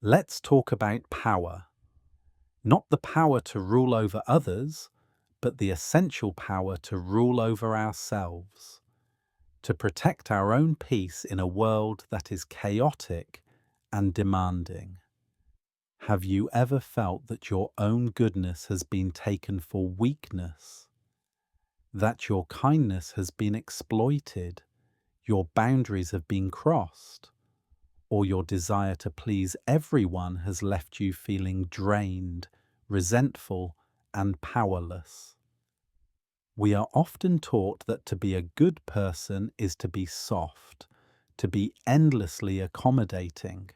Let's talk about power. Not the power to rule over others, but the essential power to rule over ourselves, to protect our own peace in a world that is chaotic and demanding. Have you ever felt that your own goodness has been taken for weakness? That your kindness has been exploited, your boundaries have been crossed, or your desire to please everyone has left you feeling drained, resentful, and powerless? We are often taught that to be a good person is to be soft, to be endlessly accommodating.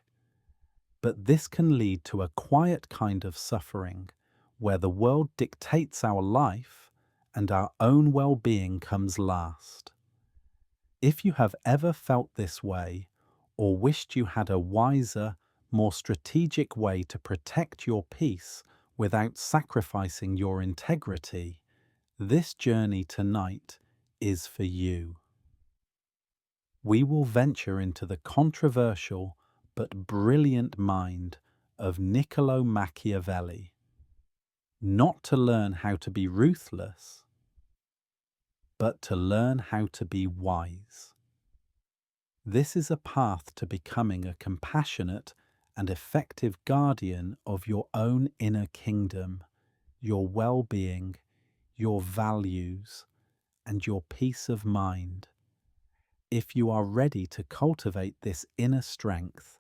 But this can lead to a quiet kind of suffering, where the world dictates our life and our own well-being comes last. If you have ever felt this way, or wished you had a wiser, more strategic way to protect your peace without sacrificing your integrity, this journey tonight is for you. We will venture into the controversial but brilliant mind of Niccolò Machiavelli, not to learn how to be ruthless, but to learn how to be wise. This is a path to becoming a compassionate and effective guardian of your own inner kingdom, your well-being, your values, and your peace of mind. If you are ready to cultivate this inner strength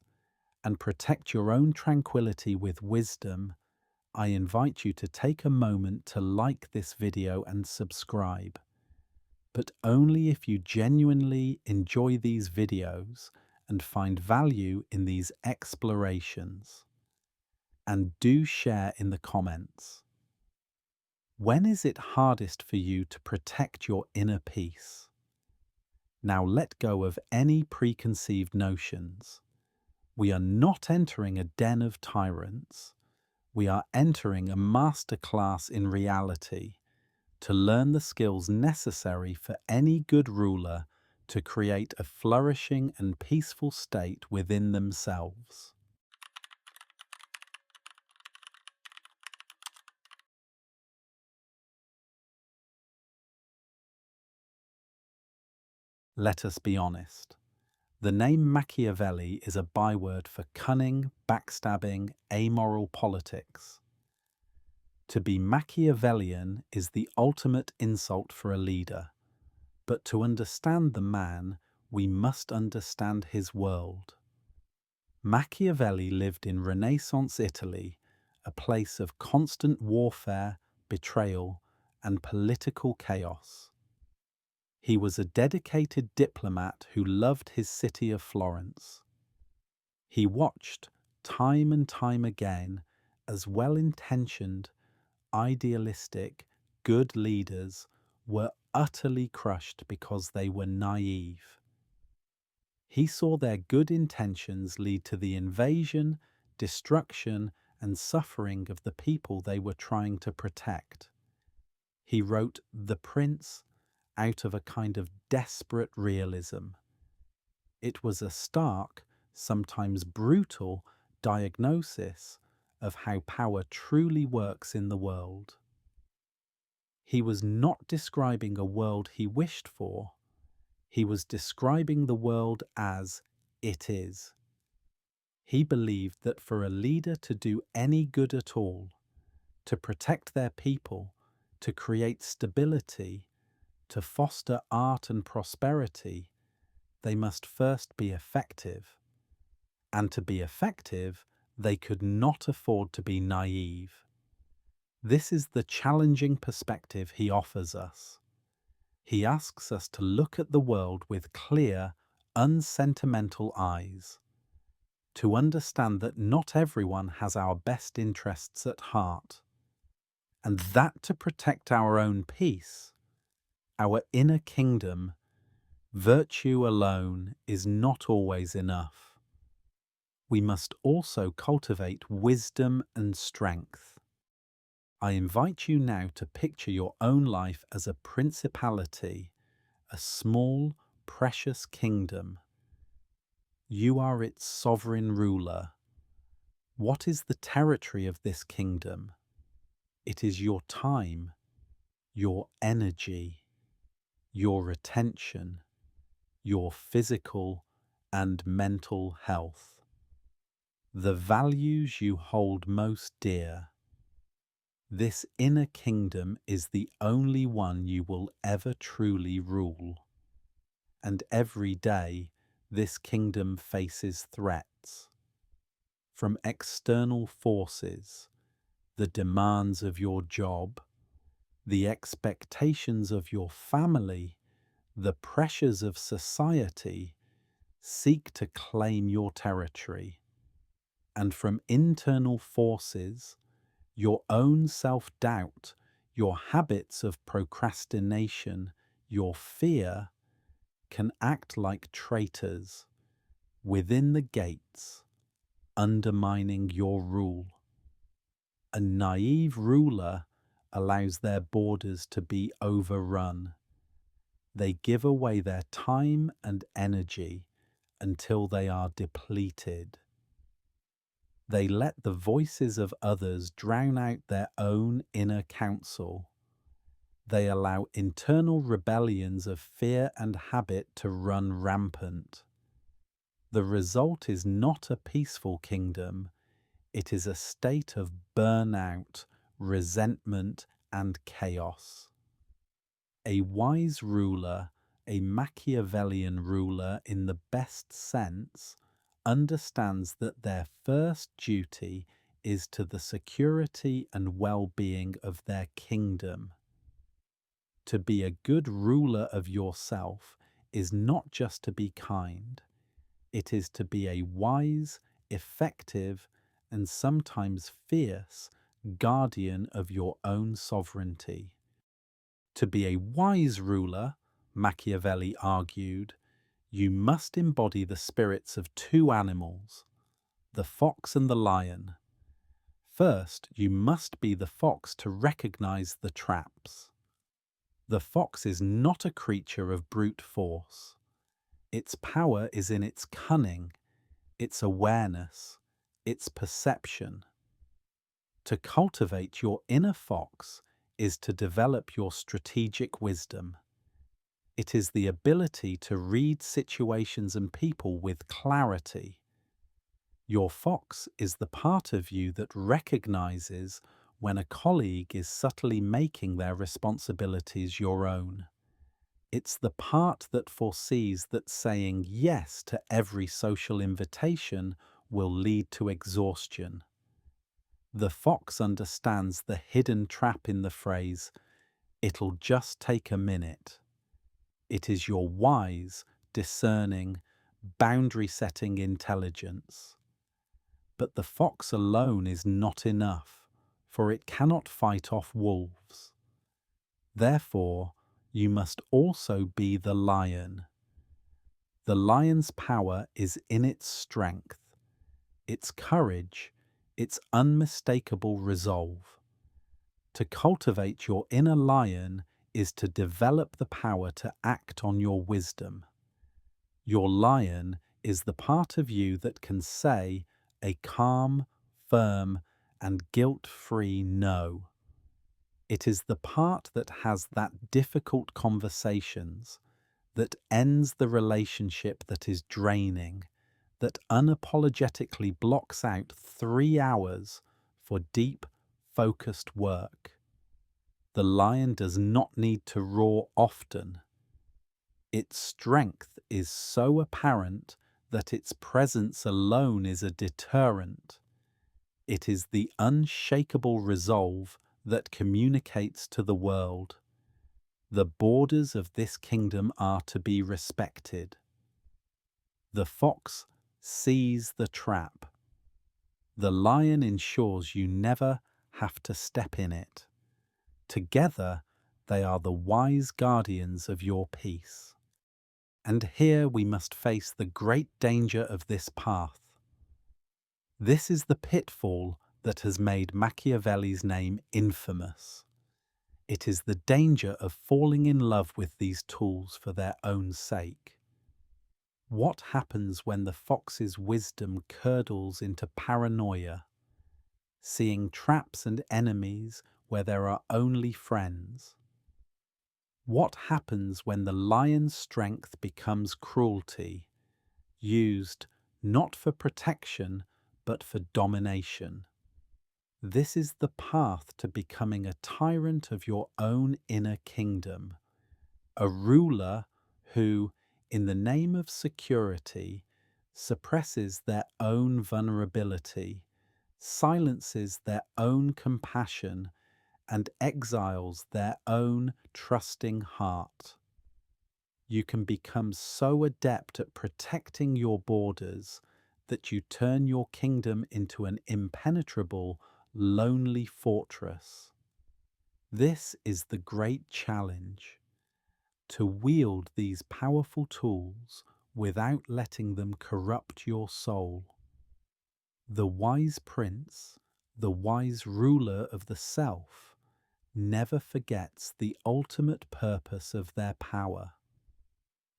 and protect your own tranquility with wisdom, I invite you to take a moment to like this video and subscribe. But only if you genuinely enjoy these videos and find value in these explorations. And do share in the comments. When is it hardest for you to protect your inner peace? Now let go of any preconceived notions. We are not entering a den of tyrants. We are entering a masterclass in reality to learn the skills necessary for any good ruler to create a flourishing and peaceful state within themselves. Let us be honest. The name Machiavelli is a byword for cunning, backstabbing, amoral politics. To be Machiavellian is the ultimate insult for a leader, but to understand the man, we must understand his world. Machiavelli lived in Renaissance Italy, a place of constant warfare, betrayal, and political chaos. He was a dedicated diplomat who loved his city of Florence. He watched, time and time again, as well-intentioned, idealistic, good leaders were utterly crushed because they were naive. He saw their good intentions lead to the invasion, destruction, and suffering of the people they were trying to protect. He wrote The Prince out of a kind of desperate realism. It was a stark, sometimes brutal, diagnosis of how power truly works in the world. He was not describing a world he wished for. He was describing the world as it is. He believed that for a leader to do any good at all, to protect their people, to create stability, to foster art and prosperity, they must first be effective. And to be effective, they could not afford to be naive. This is the challenging perspective he offers us. He asks us to look at the world with clear, unsentimental eyes, to understand that not everyone has our best interests at heart, and that to protect our own peace, our inner kingdom, virtue alone is not always enough. We must also cultivate wisdom and strength. I invite you now to picture your own life as a principality, a small, precious kingdom. You are its sovereign ruler. What is the territory of this kingdom? It is your time, your energy, your attention, your physical and mental health, the values you hold most dear. This inner kingdom is the only one you will ever truly rule. And every day, this kingdom faces threats from external forces, the demands of your job, the expectations of your family, the pressures of society seek to claim your territory. And from internal forces, your own self-doubt, your habits of procrastination, your fear can act like traitors within the gates, undermining your rule. A naive ruler allows their borders to be overrun. They give away their time and energy until they are depleted. They let the voices of others drown out their own inner counsel. They allow internal rebellions of fear and habit to run rampant. The result is not a peaceful kingdom. It is a state of burnout, resentment, and chaos. A wise ruler, a Machiavellian ruler in the best sense, understands that their first duty is to the security and well-being of their kingdom. To be a good ruler of yourself is not just to be kind. It is to be a wise, effective, and sometimes fierce guardian of your own sovereignty. To be a wise ruler, Machiavelli argued, you must embody the spirits of two animals, the fox and the lion. First, you must be the fox to recognize the traps. The fox is not a creature of brute force. Its power is in its cunning, its awareness, its perception. To cultivate your inner fox is to develop your strategic wisdom. It is the ability to read situations and people with clarity. Your fox is the part of you that recognizes when a colleague is subtly making their responsibilities your own. It's the part that foresees that saying yes to every social invitation will lead to exhaustion. The fox understands the hidden trap in the phrase, "It'll just take a minute." It is your wise, discerning, boundary-setting intelligence. But the fox alone is not enough, for it cannot fight off wolves. Therefore, you must also be the lion. The lion's power is in its strength, its courage, its unmistakable resolve. To cultivate your inner lion is to develop the power to act on your wisdom. Your lion is the part of you that can say a calm, firm, and guilt-free no. It is the part that has that difficult conversations, that ends the relationship that is draining, that unapologetically blocks out 3 hours for deep, focused work. The lion does not need to roar often. Its strength is so apparent that its presence alone is a deterrent. It is the unshakable resolve that communicates to the world. The borders of this kingdom are to be respected. The fox sees the trap. The lion ensures you never have to step in it. Together, they are the wise guardians of your peace. And here we must face the great danger of this path. This is the pitfall that has made Machiavelli's name infamous. It is the danger of falling in love with these tools for their own sake. What happens when the fox's wisdom curdles into paranoia, seeing traps and enemies where there are only friends. What happens when the lion's strength becomes cruelty, used not for protection but for domination? This is the path to becoming a tyrant of your own inner kingdom, a ruler who, in the name of security, suppresses their own vulnerability, silences their own compassion, and exiles their own trusting heart. You can become so adept at protecting your borders that you turn your kingdom into an impenetrable, lonely fortress. This is the great challenge: to wield these powerful tools without letting them corrupt your soul. The wise prince, the wise ruler of the self, never forgets the ultimate purpose of their power.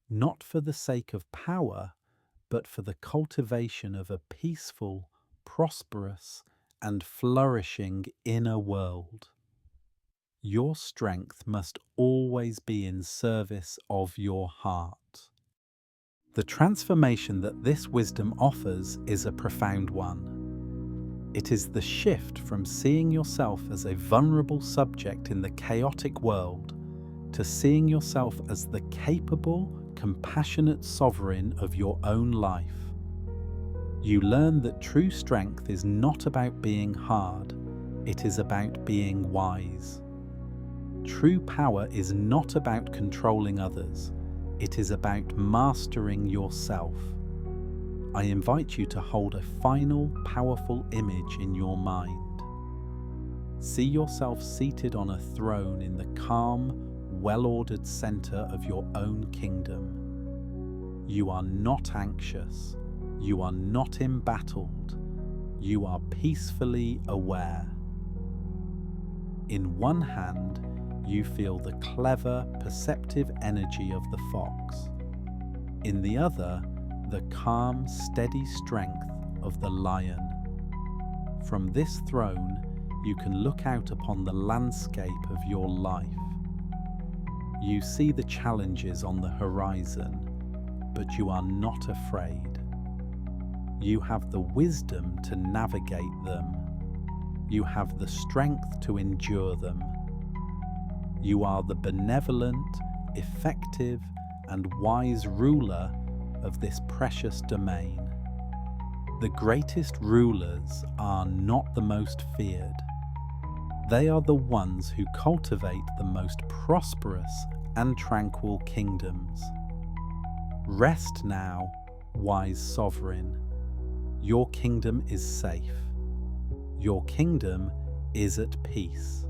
Not for the sake of power, but for the cultivation of a peaceful, prosperous, and flourishing inner world. Your strength must always be in service of your heart. The transformation that this wisdom offers is a profound one. It is the shift from seeing yourself as a vulnerable subject in the chaotic world to seeing yourself as the capable, compassionate sovereign of your own life. You learn that true strength is not about being hard, it is about being wise. True power is not about controlling others, it is about mastering yourself. I invite you to hold a final, powerful image in your mind. See yourself seated on a throne in the calm, well-ordered center of your own kingdom. You are not anxious, you are not embattled, you are peacefully aware. In one hand, you feel the clever, perceptive energy of the fox. In the other, the calm, steady strength of the lion. From this throne, you can look out upon the landscape of your life. You see the challenges on the horizon, but you are not afraid. You have the wisdom to navigate them. You have the strength to endure them. You are the benevolent, effective, and wise ruler of this precious domain. The greatest rulers are not the most feared. They are the ones who cultivate the most prosperous and tranquil kingdoms. Rest now, wise sovereign. Your kingdom is safe. Your kingdom is at peace.